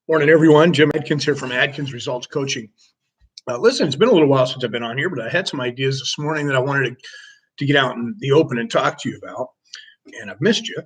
Morning, everyone. Jim Adkins here from Adkins Results Coaching. Listen, it's been a little while since I've been on here, but I had some ideas this morning that I wanted to get out in the open and talk to you about, and I've missed you.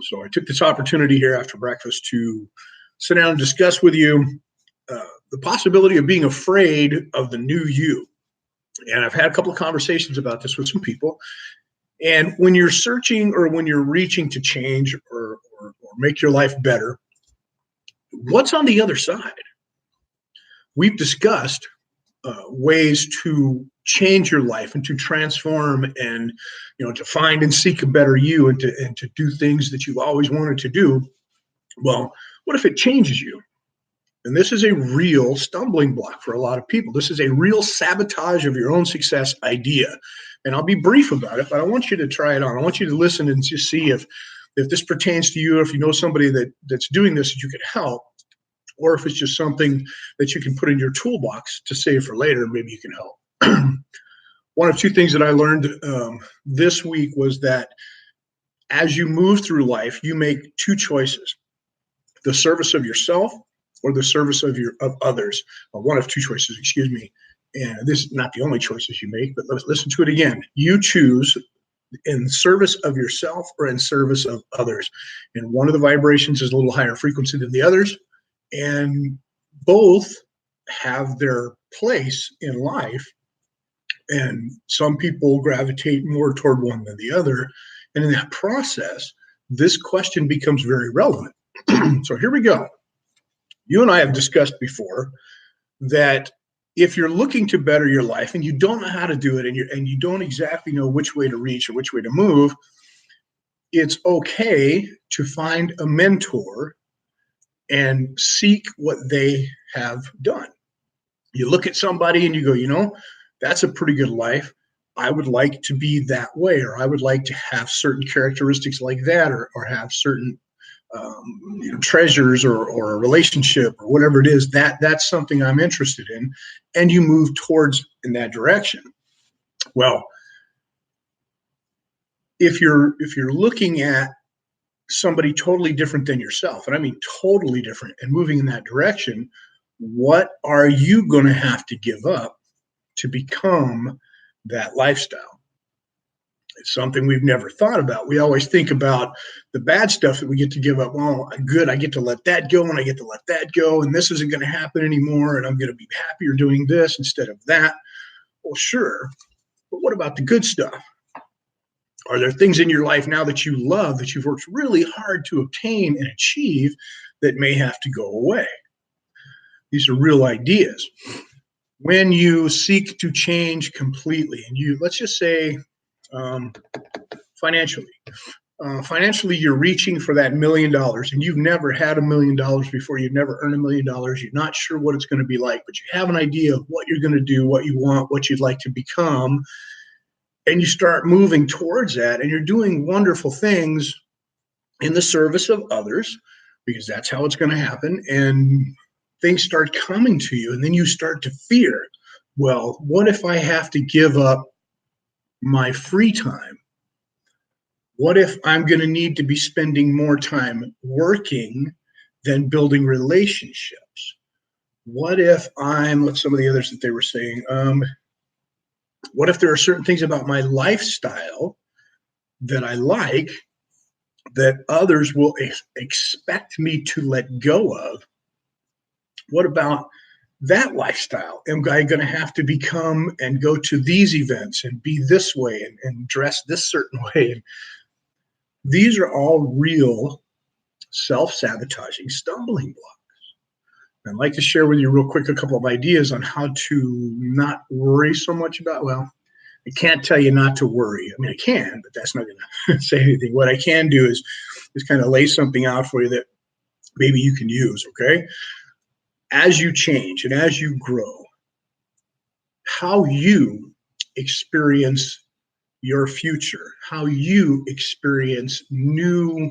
So I took this opportunity here after breakfast to sit down and discuss with you the possibility of being afraid of the new you. And I've had a couple of conversations about this with some people. And when you're searching or when you're reaching to change or make your life better, what's on the other side? We've discussed ways to change your life and to transform and, to find and seek a better you and to do things that you've always wanted to do. Well, what if it changes you? And this is a real stumbling block for a lot of people. This is a real sabotage of your own success idea. And I'll be brief about it, but I want you to try it on. I want you to listen and just see if this pertains to you, if you know somebody that's doing this that you could help, or if it's just something that you can put in your toolbox to save for later, and maybe you can help. One of two things that I learned this week was that as you move through life, you make two choices: the service of yourself or the service of others. One of two choices, excuse me. And this is not the only choices you make, but let's listen to it again. You choose in service of yourself or in service of others. And one of the vibrations is a little higher frequency than the others. And both have their place in life. And some people gravitate more toward one than the other. And in that process, this question becomes very relevant. So here we go. You and I have discussed before that if you're looking to better your life and you don't know how to do it and you don't exactly know which way to reach or which way to move, it's okay to find a mentor and seek what they have done. You look at somebody and you go, that's a pretty good life. I would like to be that way, or I would like to have certain characteristics like that, or have certain treasures or a relationship or whatever it is. That's something I'm interested in, and you move towards in that direction. Well, if you're looking at somebody totally different than yourself, and I mean totally different, and moving in that direction, what are you going to have to give up to become that lifestyle? It's something we've never thought about. We always think about the bad stuff that we get to give up. Well, good, I get to let that go, and I get to let that go, and this isn't going to happen anymore, and I'm going to be happier doing this instead of that. Well, sure, but what about the good stuff? Are there things in your life now that you love, that you've worked really hard to obtain and achieve, that may have to go away? These are real ideas. When you seek to change completely, and let's just say financially, you're reaching for that $1 million, and you've never had $1 million before. You've never earned $1 million. You're not sure what it's going to be like, but you have an idea of what you're going to do, what you want, what you'd like to become. And you start moving towards that, and you're doing wonderful things in the service of others, because that's how it's going to happen. And things start coming to you, and then you start to fear, well, what if I have to give up my free time? What if I'm going to need to be spending more time working than building relationships? What if what's some of the others that they were saying? What if there are certain things about my lifestyle that I like that others will expect me to let go of? What about that lifestyle? Am I going to have to become and go to these events and be this way and dress this certain way? And these are all real self-sabotaging stumbling blocks. I'd like to share with you real quick a couple of ideas on how to not worry so much about, well, I can't tell you not to worry. I mean, I can, but that's not going to say anything. What I can do is kind of lay something out for you that maybe you can use, okay? As you change and as you grow, how you experience your future, how you experience new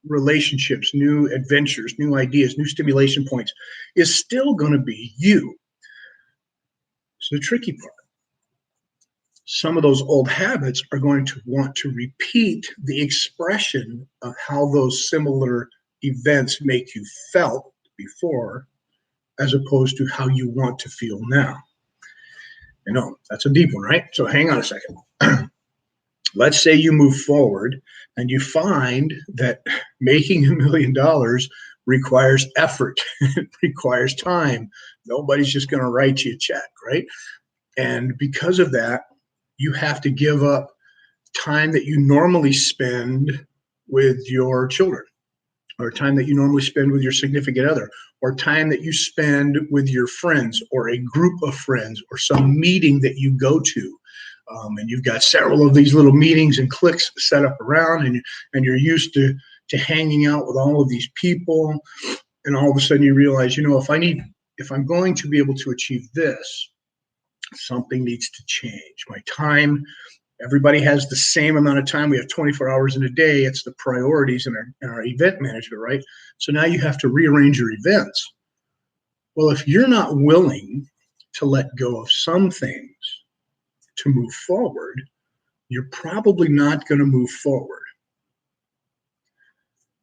relationships, new adventures, new ideas, new stimulation points is still going to be you. It's the tricky part. Some of those old habits are going to want to repeat the expression of how those similar events make you felt before as opposed to how you want to feel now. You know, that's a deep one, right? So hang on a second. Let's say you move forward and you find that making $1 million requires effort, it requires time. Nobody's just going to write you a check, right? And because of that, you have to give up time that you normally spend with your children, or time that you normally spend with your significant other, or time that you spend with your friends or a group of friends or some meeting that you go to. And you've got several of these little meetings and cliques set up around, and you're used to hanging out with all of these people. And all of a sudden you realize, you know, if I'm going to be able to achieve this, something needs to change. My time, everybody has the same amount of time. We have 24 hours in a day. It's the priorities in our event management, right? So now you have to rearrange your events. Well, if you're not willing to let go of some things to move forward, you're probably not going to move forward.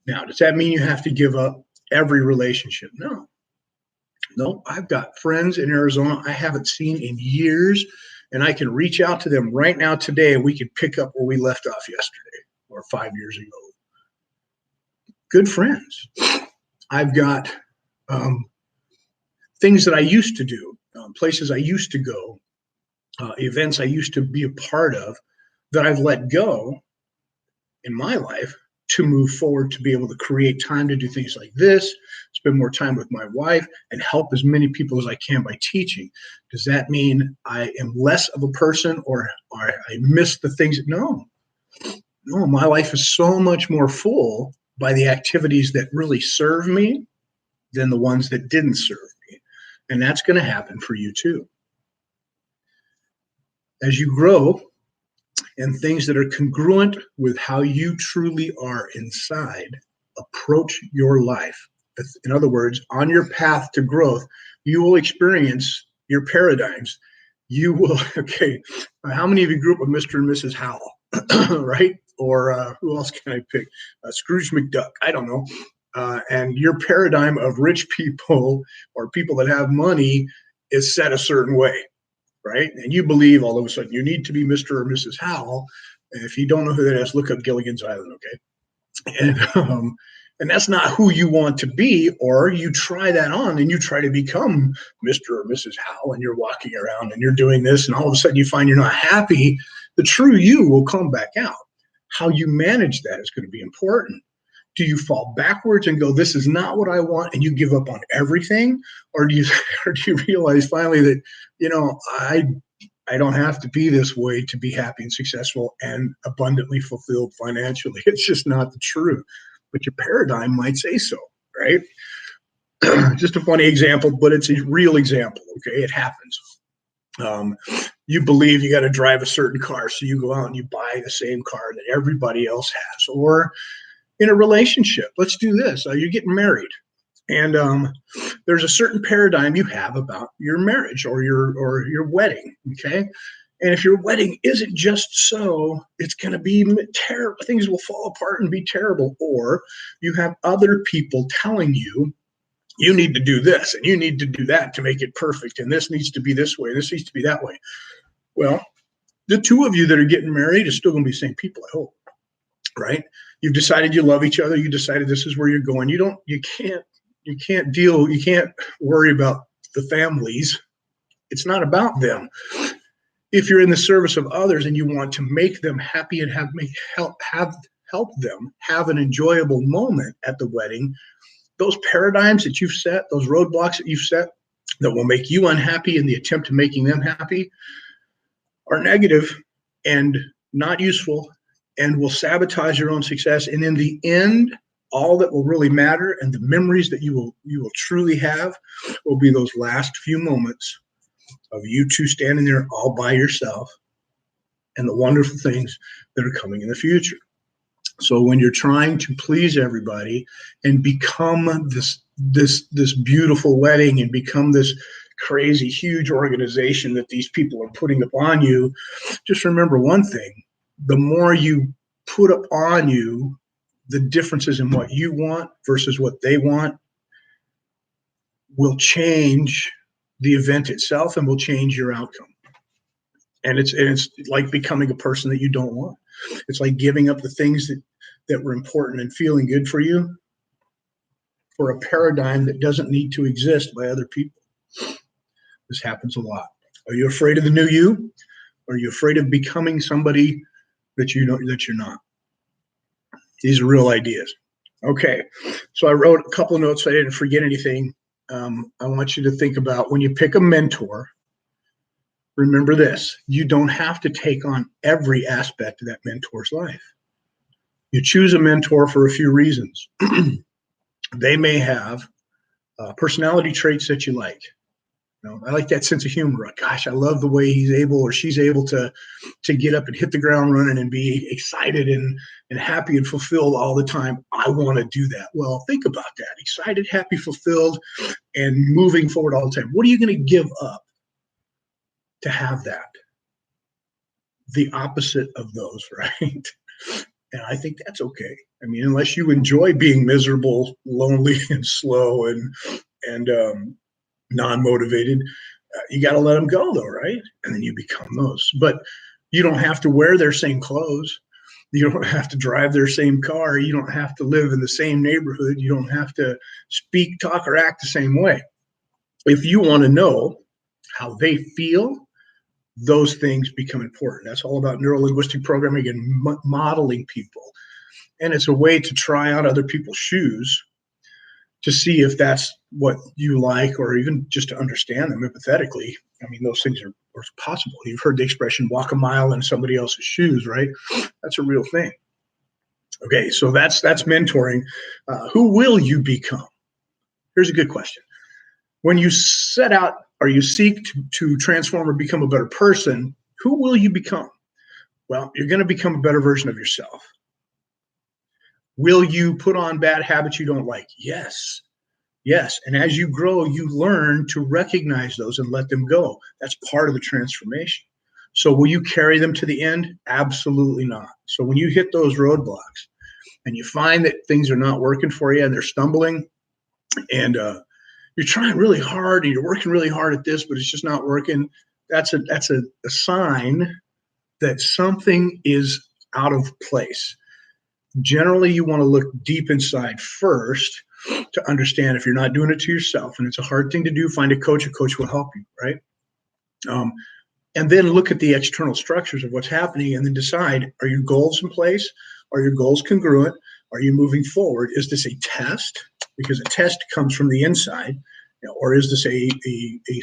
Now, does that mean you have to give up every relationship? No, I've got friends in Arizona I haven't seen in years, and I can reach out to them right now today, and we can pick up where we left off yesterday or 5 years ago. Good friends. I've got things that I used to do, places I used to go, events I used to be a part of that I've let go in my life to move forward, to be able to create time to do things like this, spend more time with my wife, and help as many people as I can by teaching. Does that mean I am less of a person, or I miss the things? No, my life is so much more full by the activities that really serve me than the ones that didn't serve me. And that's going to happen for you too. As you grow, and things that are congruent with how you truly are inside approach your life. In other words, on your path to growth, you will experience your paradigms. You will, okay, how many of you grew up with Mr. and Mrs. Howell, right? Or who else can I pick? Scrooge McDuck, I don't know. And your paradigm of rich people or people that have money is set a certain way. Right? And you believe all of a sudden you need to be Mr. or Mrs. Howell. And if you don't know who that is, look up Gilligan's Island, okay? And that's not who you want to be, or you try that on and you try to become Mr. or Mrs. Howell, and you're walking around and you're doing this, and all of a sudden you find you're not happy. The true you will come back out. How you manage that is going to be important. Do you fall backwards and go, this is not what I want, and you give up on everything? Or do you realize finally that, you know, I don't have to be this way to be happy and successful and abundantly fulfilled financially? It's just not the truth. But your paradigm might say so, right? Just a funny example, but it's a real example, okay? It happens. You believe you got to drive a certain car, so you go out and you buy the same car that everybody else has. Or in a relationship, let's do this. You're getting married, and there's a certain paradigm you have about your marriage or your wedding, okay? And if your wedding isn't just so, it's going to be terrible. Things will fall apart and be terrible. Or you have other people telling you, you need to do this and you need to do that to make it perfect, and this needs to be this way, this needs to be that way. Well, the two of you that are getting married is still going to be the same people, I hope, right? You've decided you love each other. You decided this is where you're going. You can't worry about the families. It's not about them. If you're in the service of others and you want to make them happy and help them have an enjoyable moment at the wedding, those paradigms that you've set, those roadblocks that you've set that will make you unhappy in the attempt to making them happy are negative and not useful, and will sabotage your own success. And in the end, all that will really matter and the memories that you will truly have will be those last few moments of you two standing there all by yourself and the wonderful things that are coming in the future. So when you're trying to please everybody and become this beautiful wedding and become this crazy, huge organization that these people are putting upon you, just remember one thing: the more you put up on you the differences in what you want versus what they want will change the event itself and will change your outcome. And it's like becoming a person that you don't want. It's like giving up the things that were important and feeling good for you for a paradigm that doesn't need to exist by other people. This happens a lot. Are you afraid of the new you? Or are you afraid of becoming somebody that you know that you're not? These are real ideas. Okay, so I wrote a couple of notes so I didn't forget anything. I want you to think about when you pick a mentor, remember this: you don't have to take on every aspect of that mentor's life. You choose a mentor for a few reasons. They may have personality traits that you like. You know, I like that sense of humor. Gosh, I love the way he's able or she's able to get up and hit the ground running and be excited and happy and fulfilled all the time. I want to do that. Well, think about that. Excited, happy, fulfilled, and moving forward all the time. What are you going to give up to have that? The opposite of those, right? And I think that's okay. I mean, unless you enjoy being miserable, lonely, and slow and non-motivated, you got to let them go though, right? And then you become those. But you don't have to wear their same clothes. You don't have to drive their same car. You don't have to live in the same neighborhood. You don't have to speak, talk, or act the same way. If you want to know how they feel, those things become important. That's all about neuro-linguistic programming and modeling people. And it's a way to try on other people's shoes to see if that's what you like, or even just to understand them empathetically. I mean, those things are possible. You've heard the expression walk a mile in somebody else's shoes, right? That's a real thing. Okay, so that's mentoring. Who will you become? Here's a good question. When you set out or you seek to transform or become a better person, who will you become? Well, you're going to become a better version of yourself. Will you put on bad habits you don't like? Yes. Yes. And as you grow, you learn to recognize those and let them go. That's part of the transformation. So will you carry them to the end? Absolutely not. So when you hit those roadblocks and you find that things are not working for you and they're stumbling, and you're trying really hard and you're working really hard at this, but it's just not working, that's a sign that something is out of place. Generally, you want to look deep inside first to understand if you're not doing it to yourself, and it's a hard thing to do. Find a coach. A coach will help you, right? And then look at the external structures of what's happening, and then decide: are your goals in place? Are your goals congruent? Are you moving forward? Is this a test? Because a test comes from the inside, or is this a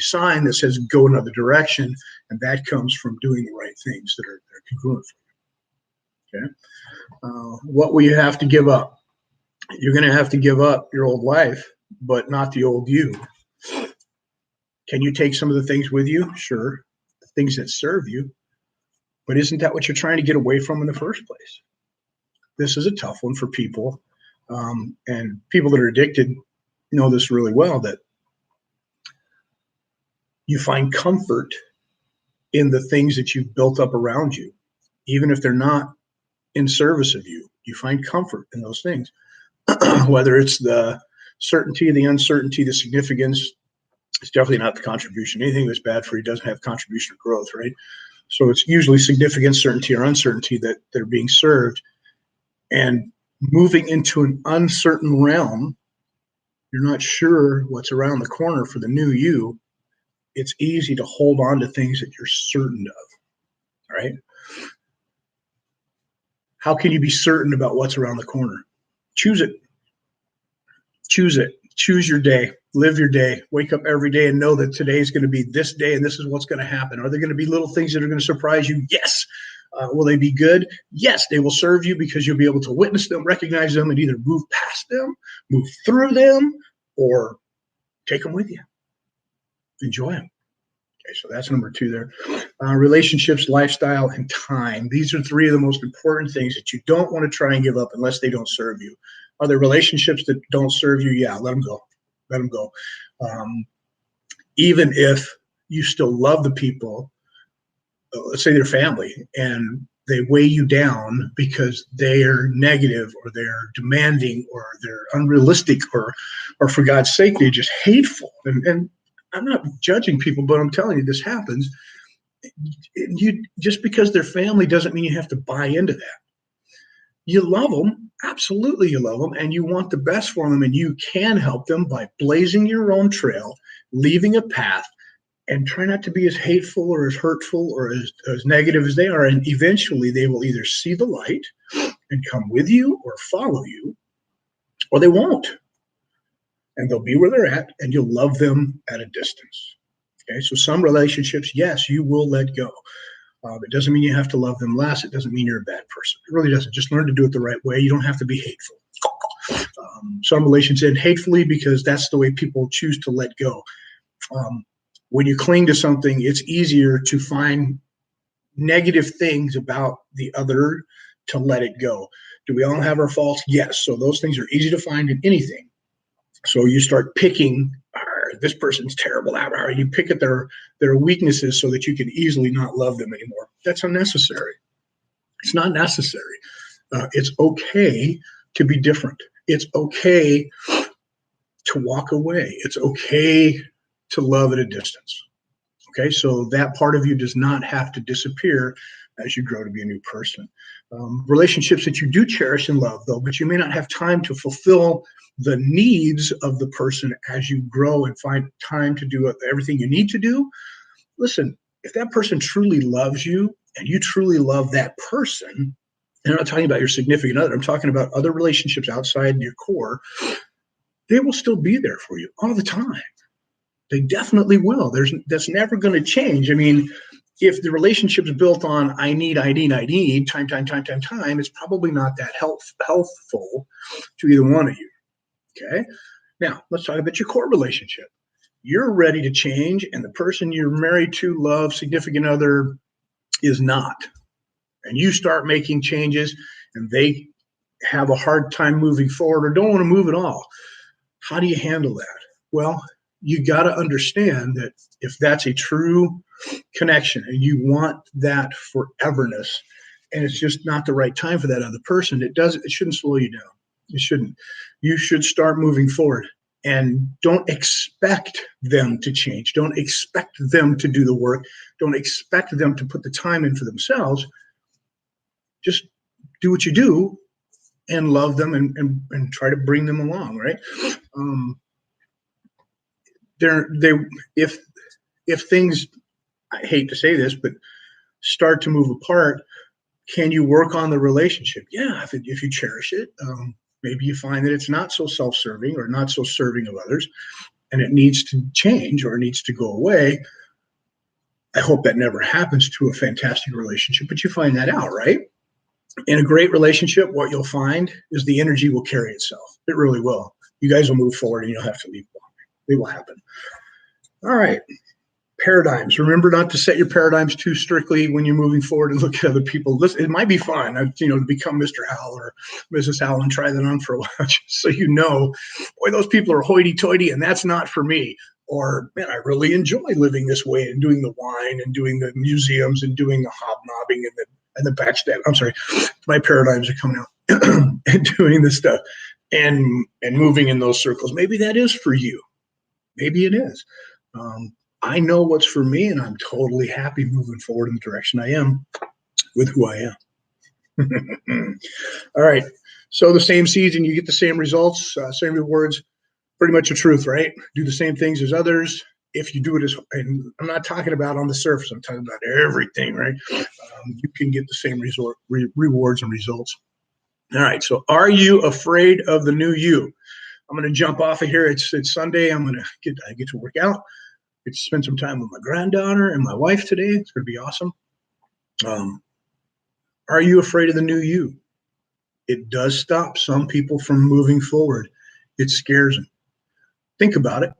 sign that says go another direction, and that comes from doing the right things that are congruent for you. Okay. What will you have to give up? You're going to have to give up your old life, but not the old you. Can you take some of the things with you? Sure. The things that serve you. But isn't that what you're trying to get away from in the first place? This is a tough one for people. And people that are addicted know this really well, that you find comfort in the things that you've built up around you, even if they're not in service of you. You find comfort in those things, whether it's the certainty, the uncertainty, the significance. It's definitely not the contribution. Anything that's bad for you doesn't have contribution or growth, right? So it's usually significance, certainty, or uncertainty that are being served. And moving into an uncertain realm, you're not sure what's around the corner for the new you. It's easy to hold on to things that you're certain of, right? How can you be certain about what's around the corner? Choose it. Choose it. Choose your day. Live your day. Wake up every day and know that today is going to be this day and this is what's going to happen. Are there going to be little things that are going to surprise you? Yes. Will they be good? Yes, they will serve you because you'll be able to witness them, recognize them, and either move past them, move through them, or take them with you. Enjoy them. Okay, so that's number 2 there. Relationships, lifestyle, and time. These are 3 of the most important things that you don't want to try and give up unless they don't serve you. Are there relationships that don't serve you? Yeah, let them go. Let them go. Even if you still love the people, let's say they're family, and they weigh you down because they are negative or they're demanding or they're unrealistic or for God's sake, they're just hateful. And I'm not judging people, but I'm telling you, this happens. You just because they're family doesn't mean you have to buy into that. You love them, absolutely, you love them, and you want the best for them, and you can help them by blazing your own trail, leaving a path, and try not to be as hateful or as hurtful or as negative as they are. And eventually, they will either see the light and come with you or follow you, or they won't, and they'll be where they're at, and you'll love them at a distance. Okay, so some relationships, yes, you will let go. It doesn't mean you have to love them less. It doesn't mean you're a bad person. It really doesn't. Just learn to do it the right way. You don't have to be hateful. Some relations end hatefully because that's the way people choose to let go. When you cling to something, it's easier to find negative things about the other to let it go. Do we all have our faults? Yes. So those things are easy to find in anything. So you start picking, this person's terrible, you pick at their weaknesses so that you can easily not love them anymore. That's unnecessary. It's not necessary. It's okay to be different. It's okay to walk away. It's okay to love at a distance. Okay, so that part of you does not have to disappear as you grow to be a new person. Relationships that you do cherish and love, though, but you may not have time to fulfill the needs of the person as you grow and find time to do everything you need to do. Listen, if that person truly loves you and you truly love that person, and I'm not talking about your significant other, I'm talking about other relationships outside your core, they will still be there for you all the time. They definitely will. That's never going to change. I mean, if the relationship's built on I need, time, it's probably not that healthful to either one of you. Okay. Now let's talk about your core relationship. You're ready to change, and the person you're married to, love, significant other is not. And you start making changes, and they have a hard time moving forward or don't want to move at all. How do you handle that? Well, you got to understand that if that's a true connection and you want that foreverness, and it's just not the right time for that other person, it shouldn't slow you down. It shouldn't. You should start moving forward, and don't expect them to change. Don't expect them to do the work. Don't expect them to put the time in for themselves. Just do what you do and love them and try to bring them along, right? If things, I hate to say this, but start to move apart, can you work on the relationship? Yeah, if you cherish it. Maybe you find that it's not so self-serving or not so serving of others, and it needs to change or it needs to go away. I hope that never happens to a fantastic relationship, but you find that out, right? In a great relationship, what you'll find is the energy will carry itself. It really will. You guys will move forward and you'll have to leave. It will happen. All right. Paradigms. Remember not to set your paradigms too strictly when you're moving forward and look at other people. It might be fun, to become Mr. Howell or Mrs. Howell and try that on for a while, just so you know, boy, those people are hoity-toity, and that's not for me. Or, man, I really enjoy living this way and doing the wine and doing the museums and doing the hobnobbing and the backstab. I'm sorry, my paradigms are coming out and doing this stuff and moving in those circles. Maybe that is for you. Maybe it is. I know what's for me, and I'm totally happy moving forward in the direction I am with who I am. All right. So the same seeds and you get the same results, same rewards, pretty much the truth, right? Do the same things as others. If you do it and I'm not talking about on the surface, I'm talking about everything, right? You can get the same rewards and results. All right. So are you afraid of the new you? I'm going to jump off of here. It's Sunday. I get to work out. Get to spend some time with my granddaughter and my wife today. It's going to be awesome. Are you afraid of the new you? It does stop some people from moving forward. It scares them. Think about it.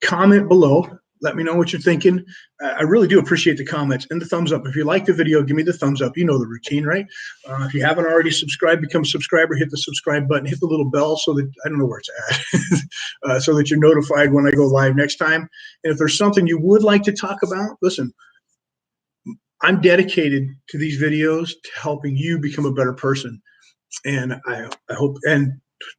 Comment below. Let me know what you're thinking. I really do appreciate the comments and the thumbs up. If you like the video, give me the thumbs up. You know the routine, right? If you haven't already subscribed, become a subscriber. Hit the subscribe button. Hit the little bell so that I don't know where it's at, so that you're notified when I go live next time. And if there's something you would like to talk about, listen, I'm dedicated to these videos to helping you become a better person. And I hope, and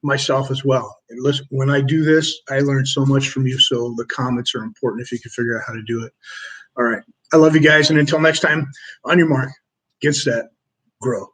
myself as well. And listen, when I do this, I learn so much from you. So the comments are important if you can figure out how to do it. All right. I love you guys. And until next time, on your mark, get set, grow.